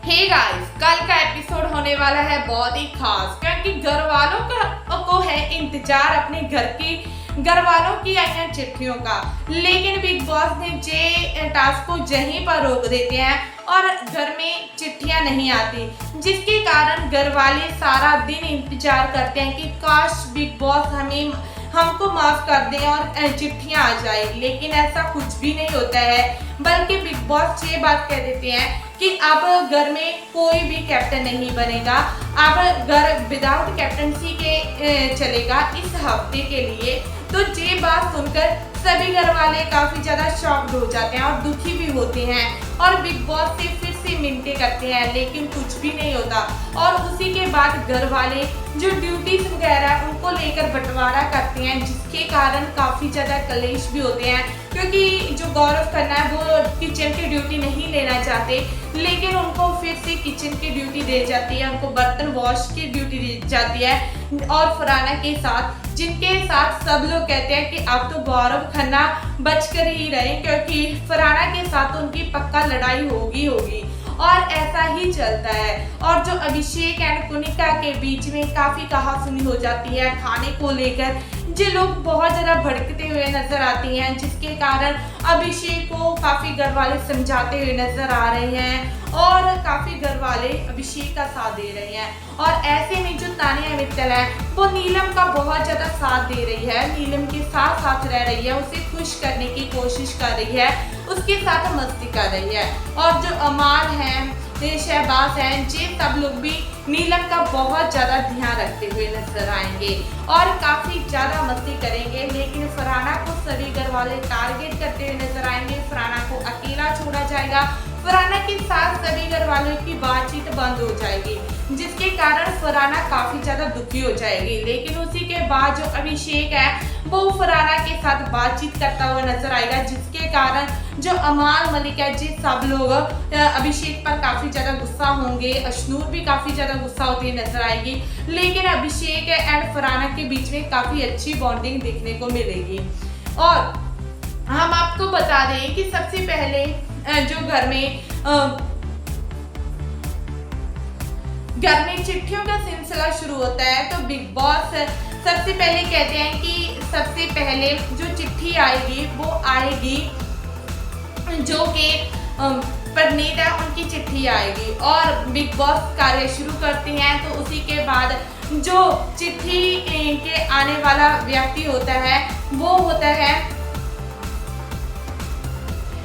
Hey guys, कल का episode होने वाला है बहुत ही खास, क्योंकि घर वालों को है इंतजार अपने घर वालों की आई हैं चिट्ठियों का। लेकिन बिग बॉस ने जे टास्क को यहीं पर रोक देते हैं और घर में चिट्ठियां नहीं आती, जिसके कारण घर वाले सारा दिन इंतजार करते हैं कि काश बिग बॉस हमको माफ कर दें और चिट्ठियां आ जाए। लेकिन ऐसा कुछ भी नहीं होता है, बल्कि बिग बॉस ये बात कह देते हैं कि अब घर में कोई भी कैप्टन नहीं बनेगा, अब घर विदाउट कैप्टनसी के चलेगा इस हफ्ते के लिए। तो ये बात सुनकर सभी घर वाले काफी ज्यादा शॉक्ड हो जाते हैं और दुखी भी होते हैं और बिग बॉस से फिर से मिनटें करते हैं, लेकिन कुछ भी नहीं होता। और उसी के बाद घर वाले जो ड्यूटीज वगैरह उनको लेकर बंटवारा करते हैं, जिसके कारण काफी ज्यादा कलेश भी होते हैं, क्योंकि जो गौरव खन्ना है वो किचन की ड्यूटी नहीं लेना चाहते, लेकिन उनको फिर से किचन की ड्यूटी दी जाती है, उनको बर्तन वॉश की ड्यूटी दी जाती है। और फरहाना के साथ, जिनके साथ सब लोग कहते हैं कि अब तो गौरव खन्ना बचकर ही रहे, क्योंकि फरहाना के साथ उनकी पक्का लड़ाई होगी और ऐसा ही चलता है। और जो अभिषेक एंड कुनिका के बीच में काफी कहासुनी हो जाती है खाने को लेकर, जो लोग बहुत ज़्यादा भड़कते हुए नजर आती हैं, जिसके कारण अभिषेक को काफ़ी घर वाले समझाते हुए नजर आ रहे हैं और काफ़ी घर वाले अभिषेक का साथ दे रहे हैं। और ऐसे में जो तानिया मित्तल है वो नीलम का बहुत ज़्यादा साथ दे रही है, नीलम के साथ साथ रह रही है, उसे खुश करने की कोशिश कर रही है, उसके साथ मस्ती कर रही है। और जो अमाल हैं, शहबाज हैं, ये सब लोग भी नीलम का बहुत ज़्यादा ध्यान रखते हुए नजर आएंगे और काफ़ी ज़्यादा मस्ती करेंगे। लेकिन फरहाना को सभी घर वाले टारगेट करते हुए नजर आएंगे, फरहाना को अकेला छोड़ा जाएगा, फरहाना के साथ सभी घर वालों की बातचीत बंद हो जाएगी, जिसके कारण फरहाना काफ़ी ज़्यादा दुखी हो जाएगी। लेकिन उसी के बाद जो अभिषेक है वो फरहाना के साथ बातचीत करता हुआ नजर आएगा, जिसके कारण जो अमाल मलिक है, जी सब लोग अभिषेक पर काफ़ी ज़्यादा गुस्सा होंगे, अशनूर भी काफ़ी ज़्यादा गुस्सा होती नजर आएगी। लेकिन अभिषेक एंड फरहाना के बीच में काफ़ी अच्छी बॉन्डिंग देखने को मिलेगी। और हम आपको बता दें कि सबसे पहले जो घर में चिट्ठियों का सिलसिला शुरू होता है, तो बिग बॉस सबसे पहले कहते हैं कि सबसे पहले जो चिट्ठी आएगी वो आएगी जो कि परनीत है, उनकी चिट्ठी आएगी और बिग बॉस कार्य शुरू करते हैं। तो उसी के बाद जो चिट्ठी के आने वाला व्यक्ति होता है वो होता है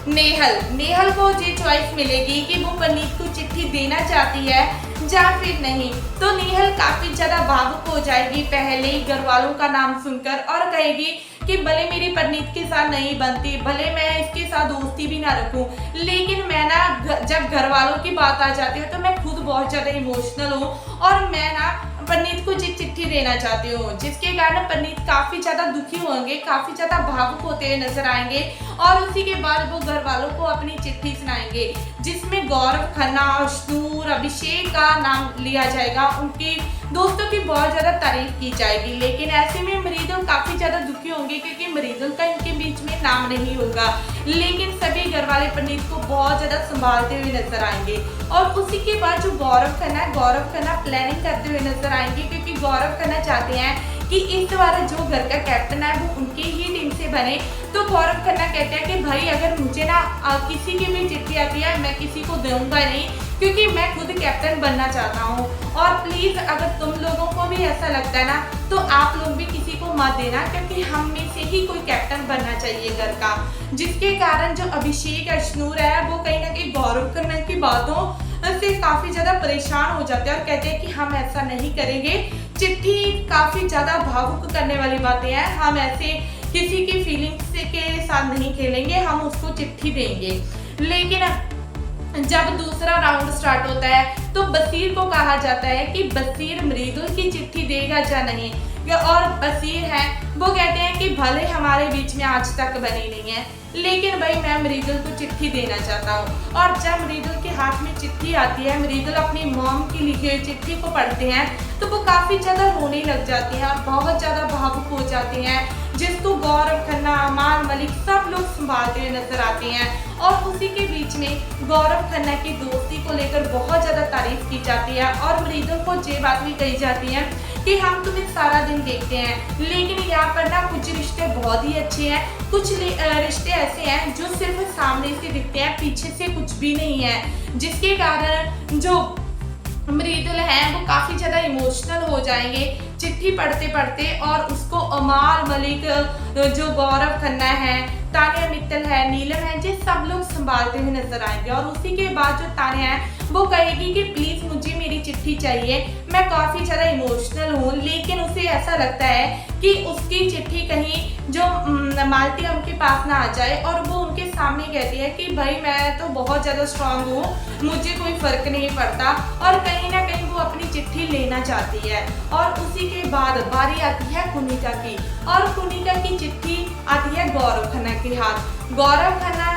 नेहल को ये चॉइस मिलेगी कि वो परनीत को चिट्ठी देना चाहती है या फिर नहीं। तो नेहल काफी ज्यादा भावुक हो जाएगी पहले ही घर वालों का नाम सुनकर और कहेगी कि भले मेरी परनीत के साथ नहीं बनती, भले मैं इसके साथ दोस्ती भी ना रखूं, लेकिन मैं ना जब घर वालों की बात आ जाती है तो मैं खुद बहुत ज्यादा इमोशनल हूँ और मैं ना परनीत को चिट्ठी देना चाहती हूँ, जिसके कारण परनीत काफी ज्यादा दुखी होंगे, काफी ज्यादा भावुक होते हुए नजर आएंगे। और उसी के बाद वो घर वालों को अपनी चिट्ठी सुनाएंगे, जिसमें गौरव खन्ना, अशनूर, अभिषेक का नाम लिया जाएगा, उनके दोस्तों की बहुत ज्यादा तारीफ की जाएगी। लेकिन ऐसे में मरीदुल काफी ज्यादा दुखी होंगे, क्योंकि मरीदुल का इनके बीच में नाम नहीं होगा। लेकिन सभी घर वाले परनीत को बहुत ज्यादा संभालते हुए नजर आएंगे। और उसी के बाद जो गौरव खन्ना प्लानिंग करते हुए नजर आएंगे, क्योंकि गौरव खन्ना चाहते हैं कि इस बार जो घर का कैप्टन है वो उनके ही टीम से बने। तो गौरव खन्ना कहते हैं कि भाई अगर मुझे ना किसी की भी चिट्ठी आती है मैं किसी को दूंगा नहीं, क्योंकि मैं खुद कैप्टन बनना चाहता हूँ। और प्लीज़ अगर तुम लोगों को भी ऐसा लगता है ना तो आप लोग भी किसी को मत देना, क्योंकि हम में से ही कोई कैप्टन बनना चाहिए घर का। जिसके कारण जो अभिषेक अशनूर है वो कहीं ना कहीं गौरव खन्ना की बातों से काफ़ी ज़्यादा परेशान हो जाते हैं और कहते हैं कि हम ऐसा नहीं करेंगे, चिट्ठी काफ़ी ज़्यादा भावुक करने वाली बातें हैं, हम ऐसे किसी की फीलिंग्स के साथ नहीं खेलेंगे, हम उसको चिट्ठी देंगे। लेकिन जब दूसरा राउंड स्टार्ट होता है तो बसीर को कहा जाता है कि बसीर मरीदुल की चिट्ठी देगा या नहीं। और बसीर है वो कहते हैं कि भले हमारे बीच में आज तक बनी नहीं है, लेकिन भाई मैं मरीदुल को चिट्ठी देना चाहता हूँ। और जब मरीदुल के हाथ में चिट्ठी आती है, मरीदुल अपनी मॉम की लिखी हुई चिट्ठी को पढ़ते हैं तो वो काफ़ी ज़्यादा रोने लग जाती हैं और बहुत ज़्यादा भावुक हो जाती हैं, जिसको गौरव खन्ना, अमाल मलिक सब लोग संभालते हुए नजर आते हैं। और उसी के बीच में गौरव खन्ना की दोस्ती को लेकर बहुत ज़्यादा तारीफ की जाती है और मरीजों को ये बात भी कही जाती है कि हम तुम्हें सारा दिन देखते हैं। लेकिन यहाँ पर ना कुछ रिश्ते बहुत ही अच्छे हैं, कुछ रिश्ते ऐसे हैं जो सिर्फ सामने से दिखते हैं, पीछे से कुछ भी नहीं है, जिसके कारण जो मृदुल हैं वो काफ़ी ज़्यादा इमोशनल हो जाएंगे चिट्ठी पढ़ते पढ़ते, और उसको अमाल मलिक, जो गौरव खन्ना है, तानिया मित्तल है, नीलम है, ये सब लोग संभालते हुए नजर आएंगे। और उसी के बाद जो तानिया है वो कहेगी कि प्लीज़ मुझे मेरी चिट्ठी चाहिए, मैं काफ़ी ज़्यादा इमोशनल हूँ। लेकिन उसे ऐसा लगता है कि उसकी चिट्ठी कहीं जो मालती उनके पास ना आ जाए, और वो उनके सामने कहती है कि भाई मैं तो बहुत ज़्यादा स्ट्रांग हूँ, मुझे कोई फ़र्क नहीं पड़ता, और कहीं ना कहीं वो अपनी चिट्ठी लेना चाहती है। और उसी के बाद बारी आती है कुनिका की, और कुनिका की चिट्ठी आती है गौरव खन्ना के हाथ। गौरव खन्ना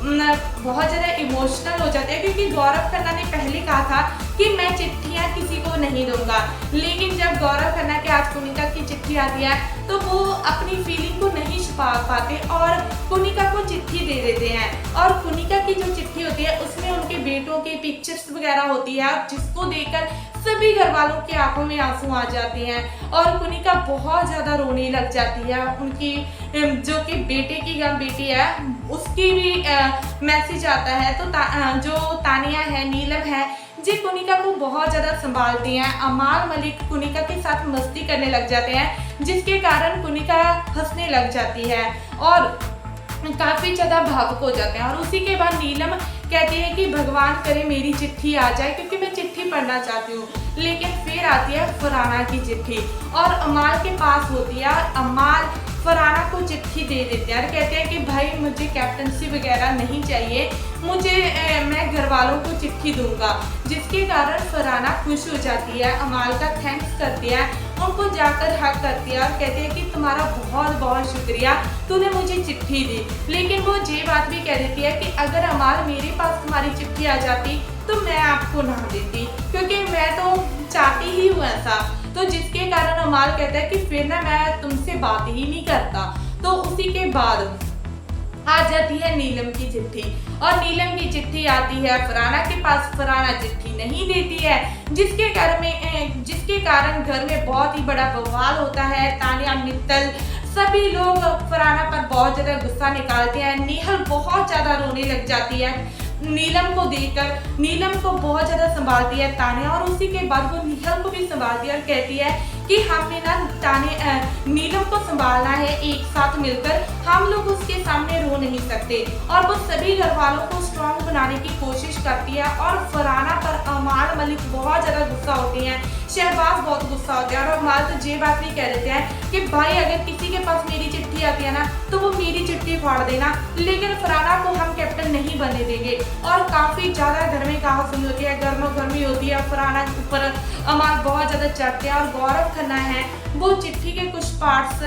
बहुत ज़्यादा इमोशनल हो जाते हैं, क्योंकि गौरव खन्ना ने पहले कहा था कि मैं चिट्ठियाँ किसी को नहीं दूंगा, लेकिन जब गौरव खन्ना के हाथ कुनिका की चिट्ठी आती है तो वो अपनी फीलिंग को नहीं छुपा पाते और कुनिका को चिट्ठी दे देते हैं। और कुनिका की जो चिट्ठी होती है उसमें उनके बेटों की पिक्चर्स वगैरह होती है, जिसको देखकर सभी घर वालों की आंखों में आंसू आ जाते हैं और कुनिका बहुत ज़्यादा रोने लग जाती है। उनकी जो कि बेटे की बेटी है उसकी भी मैसेज आता है, तो जो तानिया है, नीलम है, जी कुनिका को बहुत ज़्यादा संभालती हैं। अमाल मलिक कुनिका के साथ मस्ती करने लग जाते हैं, जिसके कारण कुनिका हंसने लग जाती है और काफ़ी ज़्यादा भावुक हो जाते हैं। और उसी के बाद नीलम कहती है कि भगवान करे मेरी चिट्ठी आ जाए, क्योंकि मैं चिट्ठी पढ़ना चाहती हूँ। लेकिन फिर आती है फरहाना की चिट्ठी और अमाल के पास होती है, और अमाल फरहाना को चिट्ठी दे देते हैं और कहते हैं कि भाई मुझे कैप्टनसी वगैरह नहीं चाहिए, मैं घर वालों को चिट्ठी दूंगा, जिसके कारण फरहाना खुश हो जाती है, अमाल का थैंक्स करती है, उनको जाकर हक करती है और कहते हैं कि तुम्हारा बहुत बहुत शुक्रिया, तूने मुझे चिट्ठी दी। लेकिन वो ये बात भी कह देती है कि अगर अमाल मेरे पास तुम्हारी चिट्ठी आ जाती तो मैं आपको ना देती, क्योंकि मैं तो चाहती ही हूँ ऐसा। तो जिसके कारण अमाल कहता है कि फिर ना मैं तुमसे बात ही नहीं करता। तो उसी के बाद आ जाती है नीलम की चिट्ठी, और नीलम की चिट्ठी आती है फरहाना के पास। फरहाना चिट्ठी नहीं देती है, जिसके कारण घर में बहुत ही बड़ा बवाल होता है। तानिया मित्तल सभी लोग फरहाना पर बहुत ज़्यादा गुस्सा निकालते हैं। नेहल बहुत ज़्यादा रोने लग जाती है नीलम को देखकर, नीलम को बहुत ज़्यादा संभालती है तानिया, और उसी के बाद वो नेहल को भी संभालती है और कहती है कि हमें ना नीलम को संभालना है एक साथ मिलकर, हम लोग उसके सामने रो नहीं सकते। और वो सभी घर वालों को स्ट्रॉन्ग बनाने की कोशिश करती है और फरहाना पर अमाल मलिक बहुत ज़्यादा गुस्सा होते हैं, शहबाज बहुत गुस्सा होते हैं, और अमाल तो ये बात भी कह देते हैं कि भाई अगर किसी के पास मेरी चिट्ठी आती है ना तो वो मेरी चिट्ठी फाड़ देना, लेकिन फरहाना को हम कैप्टन नहीं बनने देंगे। और काफ़ी ज़्यादा घर में कहा सुनी होती है, गर्मा गर्मी होती है, फरहाना के ऊपर अमाल बहुत ज़्यादा चढ़ते हैं और गौरव खन्ना है वो चिट्ठी के कुछ पार्ट्स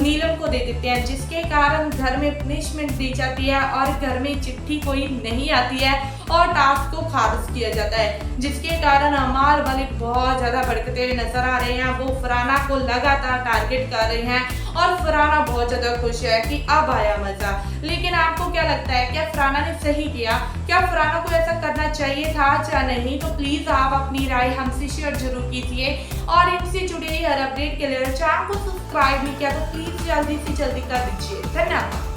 नीलम को दे देते हैं, जिसके कारण घर में पनिशमेंट दी जाती है और घर में चिट्ठी कोई नहीं आती है और टास्क को खारिज किया जाता है, जिसके कारण अमाल मलिक बहुत ज़्यादा भड़कते हुए नजर आ रहे हैं। वो फरहाना को लगातार टारगेट कर रहे हैं और फरहाना बहुत ज़्यादा खुश है कि अब आया मज़ा। लेकिन आपको क्या लगता है, क्या फरहाना ने सही किया? क्या फरहाना को ऐसा करना चाहिए था या नहीं? तो प्लीज़ आप अपनी राय हमसे शेयर जरूर कीजिए, और इनसे जुड़े हर अपडेट के लिए चैनल को सब्सक्राइब नहीं किया तो प्लीज़ जल्दी से जल्दी कर दीजिए। धन्यवाद।